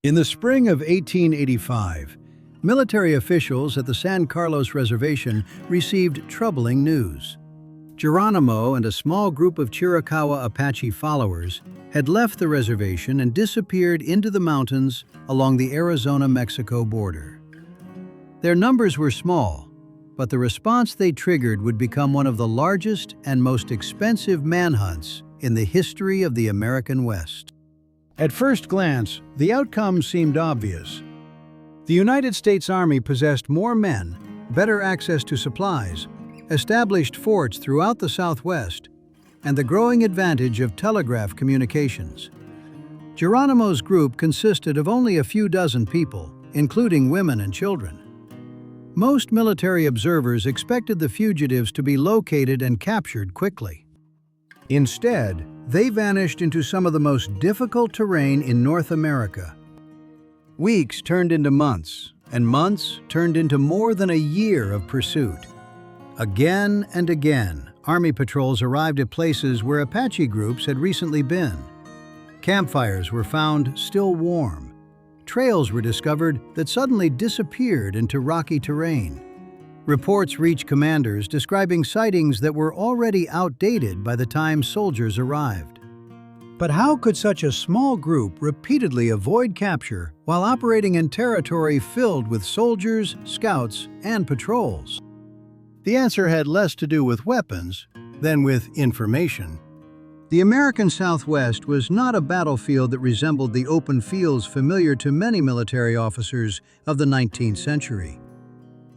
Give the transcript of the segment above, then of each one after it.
In the spring of 1885, military officials at the San Carlos Reservation received troubling news. Geronimo and a small group of Chiricahua Apache followers had left the reservation and disappeared into the mountains along the Arizona-Mexico border. Their numbers were small, but the response they triggered would become one of the largest and most expensive manhunts in the history of the American West. At first glance, the outcome seemed obvious. The United States Army possessed more men, better access to supplies, established forts throughout the Southwest, and the growing advantage of telegraph communications. Geronimo's group consisted of only a few dozen people, including women and children. Most military observers expected the fugitives to be located and captured quickly. Instead, they vanished into some of the most difficult terrain in North America. Weeks turned into months, and months turned into more than a year of pursuit. Again and again, Army patrols arrived at places where Apache groups had recently been. Campfires were found still warm. Trails were discovered that suddenly disappeared into rocky terrain. Reports reached commanders describing sightings that were already outdated by the time soldiers arrived. But how could such a small group repeatedly avoid capture while operating in territory filled with soldiers, scouts, and patrols? The answer had less to do with weapons than with information. The American Southwest was not a battlefield that resembled the open fields familiar to many military officers of the 19th century.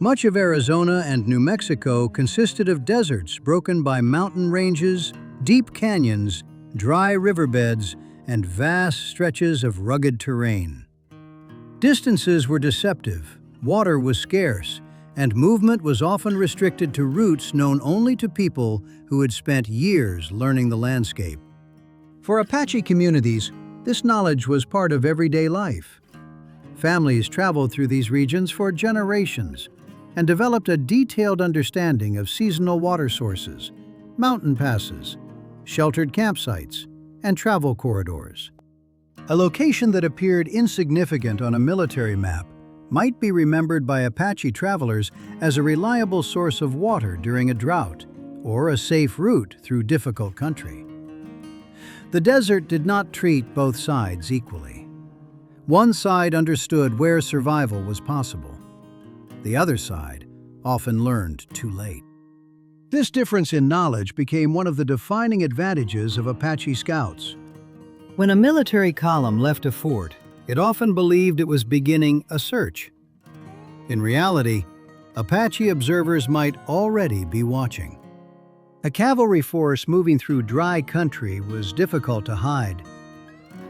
Much of Arizona and New Mexico consisted of deserts broken by mountain ranges, deep canyons, dry riverbeds, and vast stretches of rugged terrain. Distances were deceptive, water was scarce, and movement was often restricted to routes known only to people who had spent years learning the landscape. For Apache communities, this knowledge was part of everyday life. Families traveled through these regions for generations and developed a detailed understanding of seasonal water sources, mountain passes, sheltered campsites, and travel corridors. A location that appeared insignificant on a military map might be remembered by Apache travelers as a reliable source of water during a drought or a safe route through difficult country. The desert did not treat both sides equally. One side understood where survival was possible. The other side often learned too late. This difference in knowledge became one of the defining advantages of Apache Scouts. When a military column left a fort, it often believed it was beginning a search. In reality, Apache observers might already be watching. A cavalry force moving through dry country was difficult to hide.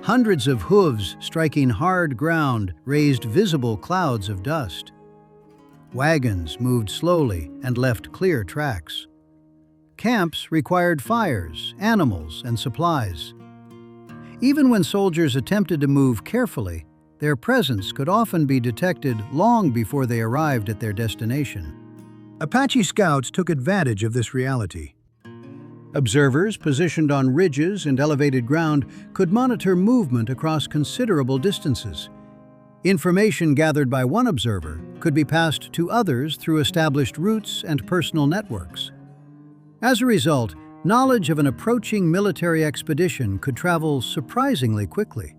Hundreds of hooves striking hard ground raised visible clouds of dust. Wagons moved slowly and left clear tracks. Camps required fires, animals, and supplies. Even when soldiers attempted to move carefully, their presence could often be detected long before they arrived at their destination. Apache Scouts took advantage of this reality. Observers positioned on ridges and elevated ground could monitor movement across considerable distances. Information gathered by one observer could be passed to others through established routes and personal networks. As a result, knowledge of an approaching military expedition could travel surprisingly quickly.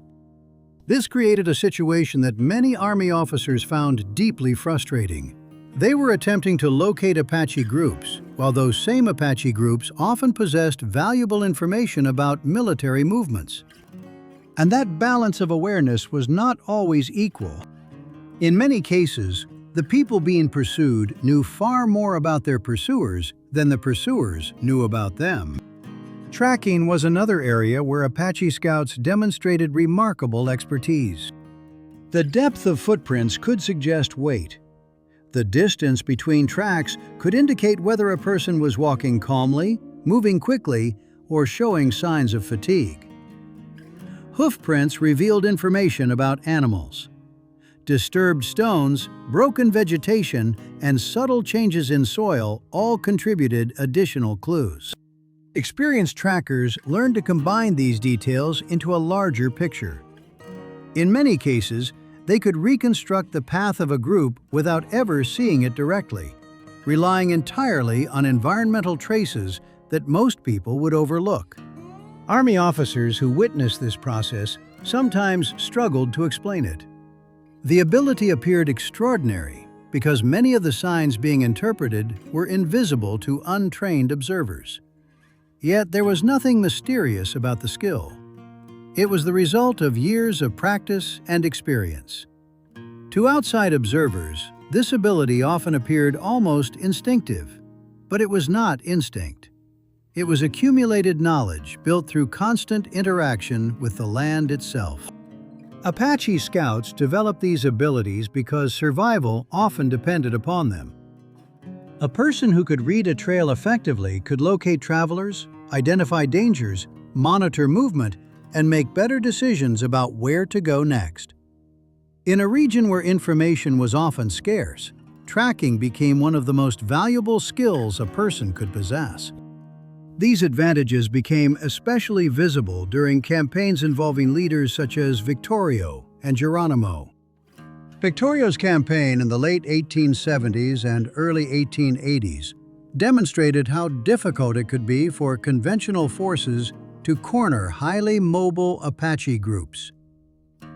This created a situation that many Army officers found deeply frustrating. They were attempting to locate Apache groups, while those same Apache groups often possessed valuable information about military movements. And that balance of awareness was not always equal. In many cases, the people being pursued knew far more about their pursuers than the pursuers knew about them. Tracking was another area where Apache Scouts demonstrated remarkable expertise. The depth of footprints could suggest weight. The distance between tracks could indicate whether a person was walking calmly, moving quickly, or showing signs of fatigue. Hoofprints revealed information about animals. Disturbed stones, broken vegetation, and subtle changes in soil all contributed additional clues. Experienced trackers learned to combine these details into a larger picture. In many cases, they could reconstruct the path of a group without ever seeing it directly, relying entirely on environmental traces that most people would overlook. Army officers who witnessed this process sometimes struggled to explain it. The ability appeared extraordinary because many of the signs being interpreted were invisible to untrained observers. Yet there was nothing mysterious about the skill. It was the result of years of practice and experience. To outside observers, this ability often appeared almost instinctive, but it was not instinct. It was accumulated knowledge built through constant interaction with the land itself. Apache Scouts developed these abilities because survival often depended upon them. A person who could read a trail effectively could locate travelers, identify dangers, monitor movement, and make better decisions about where to go next. In a region where information was often scarce, tracking became one of the most valuable skills a person could possess. These advantages became especially visible during campaigns involving leaders such as Victorio and Geronimo. Victorio's campaign in the late 1870s and early 1880s demonstrated how difficult it could be for conventional forces to corner highly mobile Apache groups.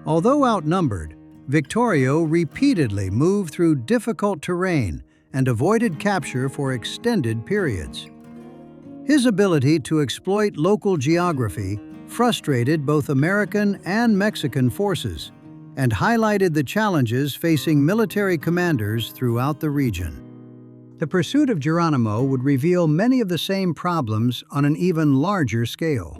Although outnumbered, Victorio repeatedly moved through difficult terrain and avoided capture for extended periods. His ability to exploit local geography frustrated both American and Mexican forces and highlighted the challenges facing military commanders throughout the region. The pursuit of Geronimo would reveal many of the same problems on an even larger scale.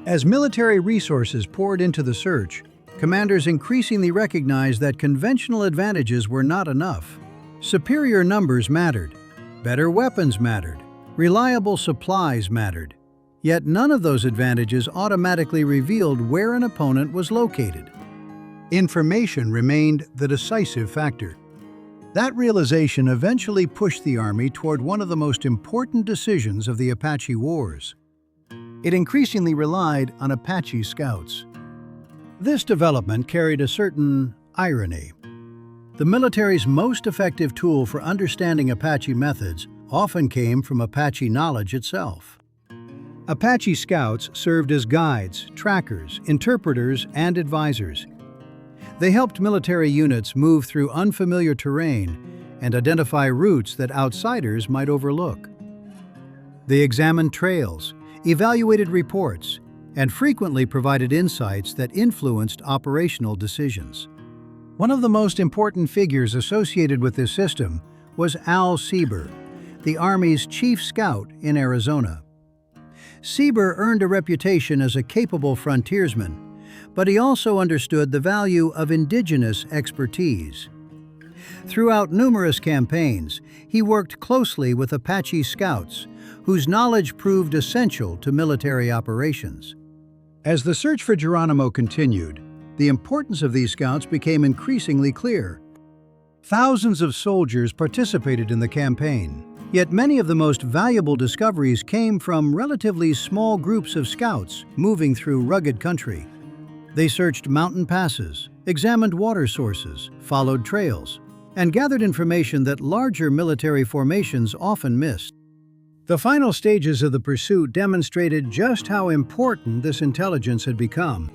As military resources poured into the search, commanders increasingly recognized that conventional advantages were not enough. Superior numbers mattered, better weapons mattered, reliable supplies mattered. Yet none of those advantages automatically revealed where an opponent was located. Information remained the decisive factor. That realization eventually pushed the Army toward one of the most important decisions of the Apache Wars. It increasingly relied on Apache Scouts. This development carried a certain irony. The military's most effective tool for understanding Apache methods often came from Apache knowledge itself. Apache Scouts served as guides, trackers, interpreters, and advisors. They helped military units move through unfamiliar terrain and identify routes that outsiders might overlook. They examined trails, evaluated reports, and frequently provided insights that influenced operational decisions. One of the most important figures associated with this system was Al Sieber, the Army's chief scout in Arizona. Sieber earned a reputation as a capable frontiersman, but he also understood the value of indigenous expertise. Throughout numerous campaigns, he worked closely with Apache Scouts, whose knowledge proved essential to military operations. As the search for Geronimo continued, the importance of these scouts became increasingly clear. Thousands of soldiers participated in the campaign, yet many of the most valuable discoveries came from relatively small groups of scouts moving through rugged country. They searched mountain passes, examined water sources, followed trails, and gathered information that larger military formations often missed. The final stages of the pursuit demonstrated just how important this intelligence had become.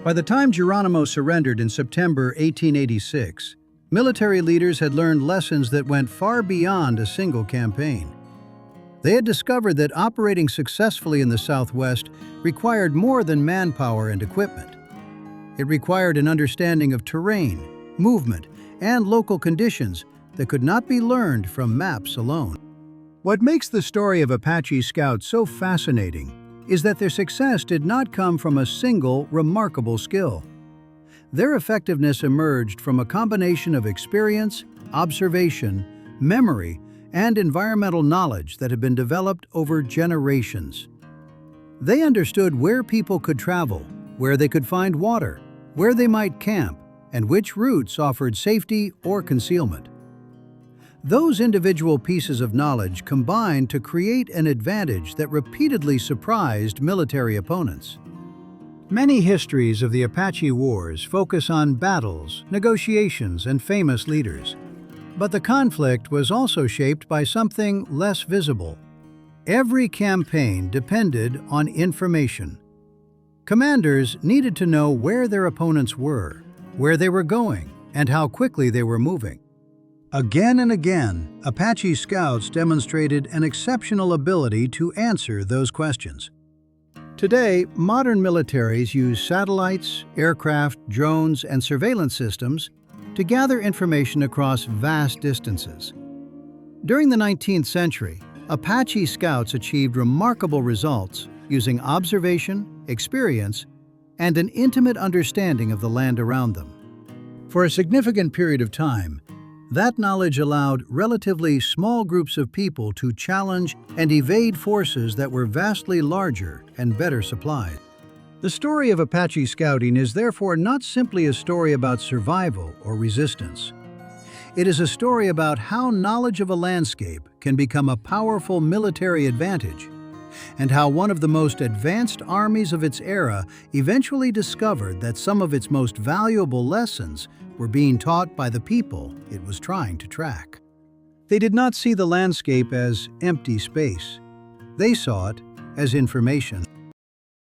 By the time Geronimo surrendered in September 1886, military leaders had learned lessons that went far beyond a single campaign. They had discovered that operating successfully in the Southwest required more than manpower and equipment. It required an understanding of terrain, movement, and local conditions that could not be learned from maps alone. What makes the story of Apache Scouts so fascinating is that their success did not come from a single remarkable skill. Their effectiveness emerged from a combination of experience, observation, memory, and environmental knowledge that had been developed over generations. They understood where people could travel, where they could find water, where they might camp, and which routes offered safety or concealment. Those individual pieces of knowledge combined to create an advantage that repeatedly surprised military opponents. Many histories of the Apache Wars focus on battles, negotiations, and famous leaders. But the conflict was also shaped by something less visible. Every campaign depended on information. Commanders needed to know where their opponents were, where they were going, and how quickly they were moving. Again and again, Apache Scouts demonstrated an exceptional ability to answer those questions. Today, modern militaries use satellites, aircraft, drones, and surveillance systems to gather information across vast distances. During the 19th century, Apache Scouts achieved remarkable results using observation, experience, and an intimate understanding of the land around them. For a significant period of time, that knowledge allowed relatively small groups of people to challenge and evade forces that were vastly larger and better supplied. The story of Apache Scouting is therefore not simply a story about survival or resistance. It is a story about how knowledge of a landscape can become a powerful military advantage, and how one of the most advanced armies of its era eventually discovered that some of its most valuable lessons were being taught by the people it was trying to track. They did not see the landscape as empty space. They saw it as information.